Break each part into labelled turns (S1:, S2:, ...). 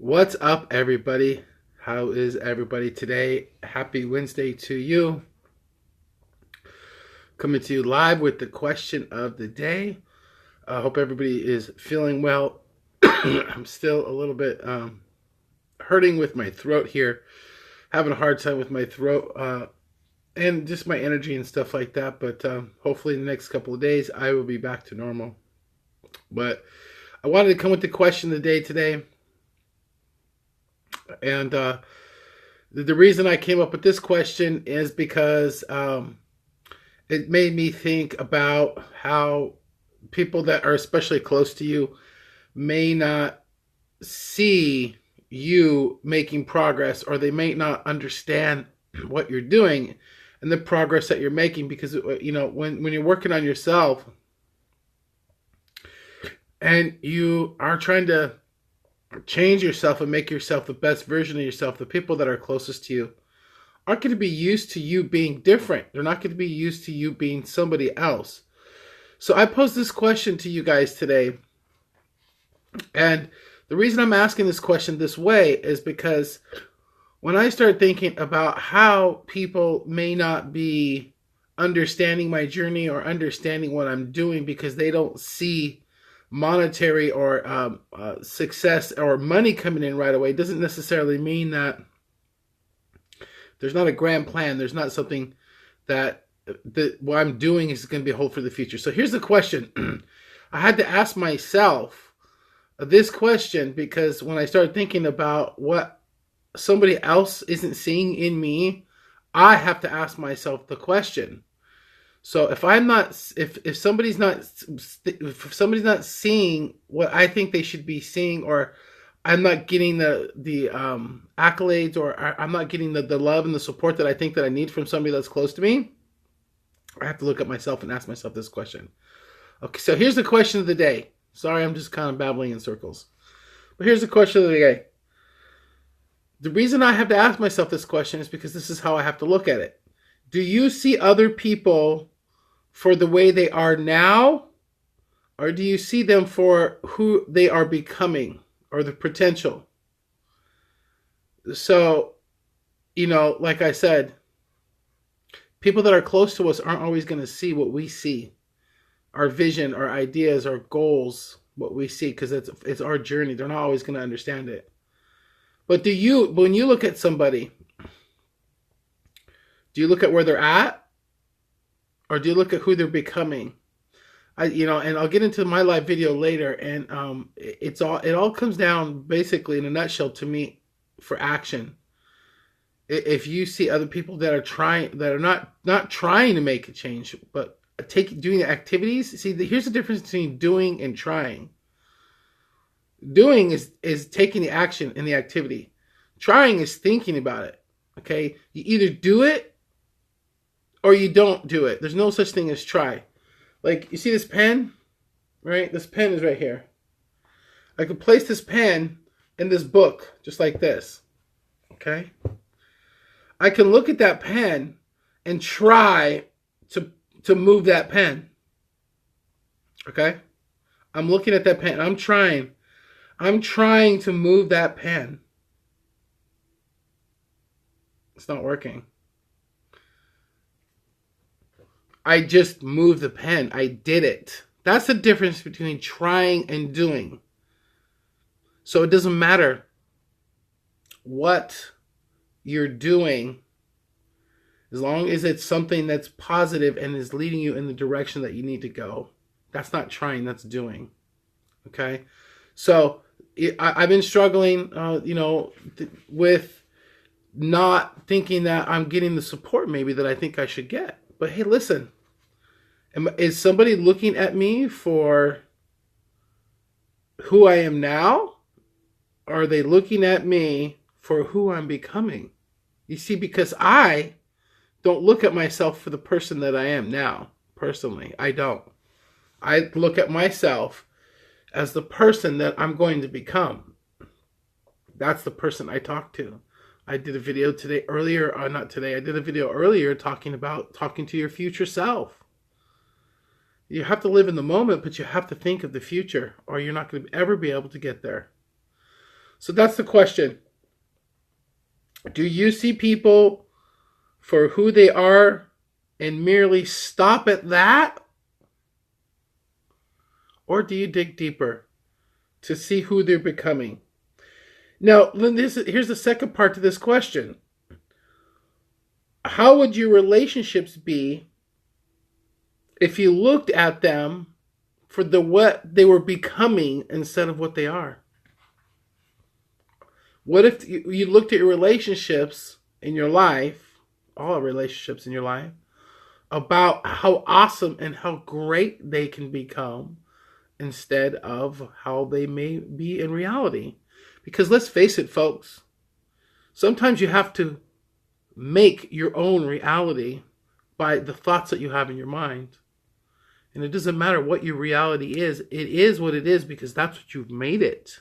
S1: What's up, everybody? How is everybody today? Happy Wednesday to you. Coming to you live with the question of the day. I hope everybody is feeling well. I'm still a little bit hurting with my throat here, having a hard time with my throat and just my energy and stuff like that. But hopefully, in the next couple of days, I will be back to normal. But I wanted to come with the question of the day today. And the reason I came up with this question is because it made me think about how people that are especially close to you may not see you making progress, or they may not understand what you're doing and the progress that you're making, because when you're working on yourself and you are trying to change yourself and make yourself the best version of yourself, the people that are closest to you aren't going to be used to you being different. They're not going to be used to you being somebody else. So I posed this question to you guys today. And the reason I'm asking this question this way is because when I start thinking about how people may not be understanding my journey or understanding what I'm doing because they don't see monetary or success or money coming in right away, doesn't necessarily mean that there's not a grand plan. There's not something that what I'm doing is going to be a hope for the future. So here's the question. I had to ask myself this question because when I started thinking about what somebody else isn't seeing in me, I have to ask myself the question. So if somebody's not seeing what I think they should be seeing, or I'm not getting the accolades, or I'm not getting the love and the support that I think that I need from somebody that's close to me, I have to look at myself and ask myself this question. Okay, so here's the question of the day. Sorry, I'm just kind of babbling in circles. But here's the question of the day. The reason I have to ask myself this question is because this is how I have to look at it. Do you see other people for the way they are now, or do you see them for who they are becoming, or the potential? So, like I said, people that are close to us aren't always going to see what we see, our vision, our ideas, our goals, what we see, because it's our journey. They're not always going to understand it. But when you look at somebody, do you look at where they're at, or do you look at who they're becoming? And I'll get into my live video later, and it all comes down basically in a nutshell to me for action. If you see other people that are not trying to make a change, but doing the activities. See, here's the difference between doing and trying. Doing is taking the action in the activity. Trying is thinking about it. Okay, you either do it or you don't do it. There's no such thing as try. Like, you see this pen, right? This pen is right here. I could place this pen in this book just like this. Okay, I can look at that pen and try to move that pen. Okay, I'm looking at that pen. I'm trying to move that pen. It's not working. I just moved the pen. I did it. That's the difference between trying and doing. So it doesn't matter what you're doing, as long as it's something that's positive and is leading you in the direction that you need to go. That's not trying, that's doing. Okay? So I've been struggling, with not thinking that I'm getting the support maybe that I think I should get. But hey, listen, is somebody looking at me for who I am now? Or are they looking at me for who I'm becoming? You see, because I don't look at myself for the person that I am now, personally. I don't. I look at myself as the person that I'm going to become. That's the person I talk to. I did a video I did a video earlier talking to your future self. You have to live in the moment, but you have to think of the future, or you're not going to ever be able to get there. So that's the question. Do you see people for who they are and merely stop at that? Or do you dig deeper to see who they're becoming? Now, here's the second part to this question. How would your relationships be if you looked at them for what they were becoming instead of what they are? What if you looked at your relationships in your life, all relationships in your life, about how awesome and how great they can become instead of how they may be in reality? Because let's face it, folks, sometimes you have to make your own reality by the thoughts that you have in your mind. And it doesn't matter what your reality is. It is what it is because that's what you've made it.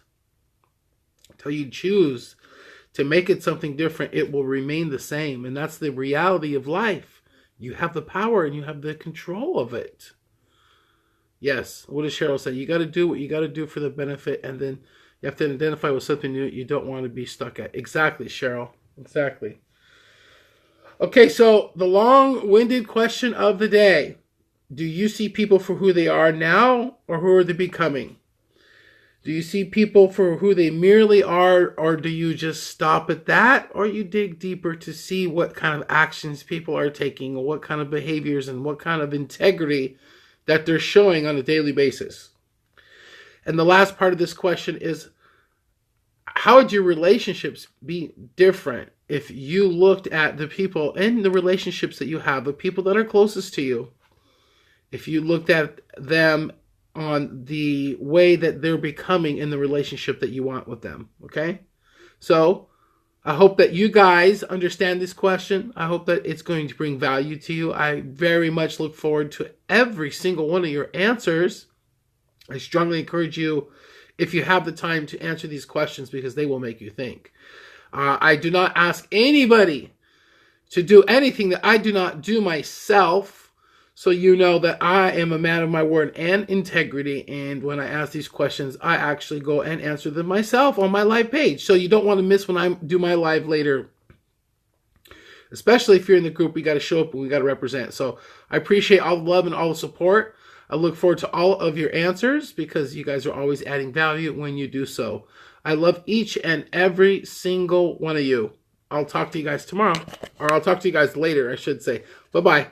S1: Until you choose to make it something different, it will remain the same. And that's the reality of life. You have the power and you have the control of it. Yes, what does Cheryl say? You got to do what you got to do for the benefit, and then you have to identify with something you don't want to be stuck at. Exactly, Cheryl. Exactly. Okay, so the long-winded question of the day. Do you see people for who they are now or who are they becoming? Do you see people for who they merely are, or do you just stop at that, or you dig deeper to see what kind of actions people are taking, or what kind of behaviors and what kind of integrity that they're showing on a daily basis? And the last part of this question is, how would your relationships be different if you looked at the people and the relationships that you have, the people that are closest to you, if you looked at them on the way that they're becoming in the relationship that you want with them, okay? So I hope that you guys understand this question. I hope that it's going to bring value to you. I very much look forward to every single one of your answers. I strongly encourage you, if you have the time, to answer these questions because they will make you think. I do not ask anybody to do anything that I do not do myself. So you know that I am a man of my word and integrity. And when I ask these questions, I actually go and answer them myself on my live page. So you don't want to miss when I do my live later. Especially if you're in the group, we got to show up and we got to represent. So I appreciate all the love and all the support. I look forward to all of your answers because you guys are always adding value when you do so. I love each and every single one of you. I'll talk to you guys tomorrow. Or I'll talk to you guys later, I should say. Bye-bye.